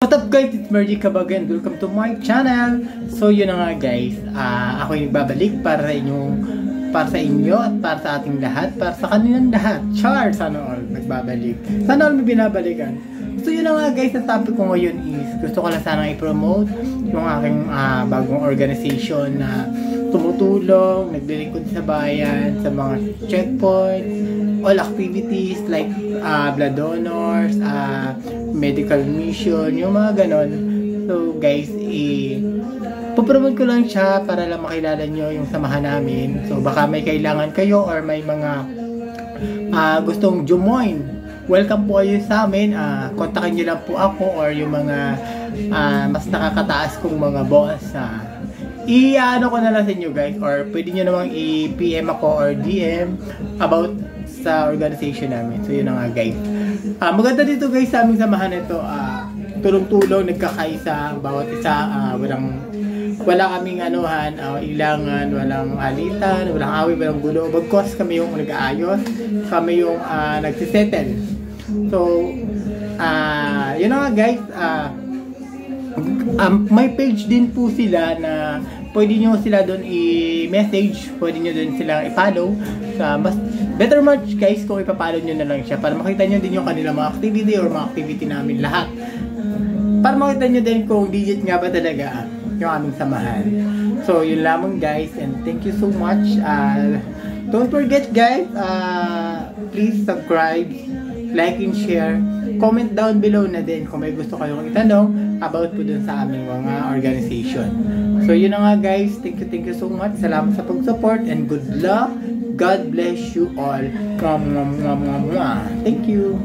What's up guys, it's Mergy Kabagan. Welcome to my channel. So yun na nga guys, ako yung nagbabalik para sa inyo at para sa ating lahat, para sa kanilang lahat. Char! Sana all nagbabalik. Sana all may binabalikan. So yun na nga guys, ang topic ko ngayon is gusto ko lang sana i-promote yung aking bagong organization na tumutulong, naglilingkod sa bayan, sa mga checkpoints, all activities like blood donors, medical mission, yung mga ganon. So guys, popromote ko lang siya para lang makilala nyo yung samahan namin. So baka may kailangan kayo or may mga gustong join, welcome po kayo sa amin. Kontakin nyo lang po ako or yung mga mas nakakataas kong mga boss. I-ano ko na lang sa inyo guys, or pwede nyo namang i-PM ako or DM about sa organization namin. So yun na nga guys. Maganda dito guys sa aming samahan nito. Tulong-tulong, nagkakaisa, bawat isa, wala kaming anuhan, ilangan, walang alitan, walang away, walang gulo. Bagkos kami yung nag-aayos, kami yung nagsisettle. So, yun na nga guys. May page din po sila na pwede nyo sila doon i-message, pwede nyo doon sila i-follow. Mas better much guys kung ipapollow nyo na lang siya para makita nyo din yung kanilang mga activity or mga activity namin lahat. Para makita nyo din kung digit nga ba talaga yung aming samahan. So yun lamang guys, and thank you so much. Don't forget guys, please subscribe, like and share. Comment down below na din kung may gusto kayong itanong about po dun sa aming mga organization. So yun na nga guys, thank you so much. Salamat sa pag-support and good luck. God bless you all. Thank you.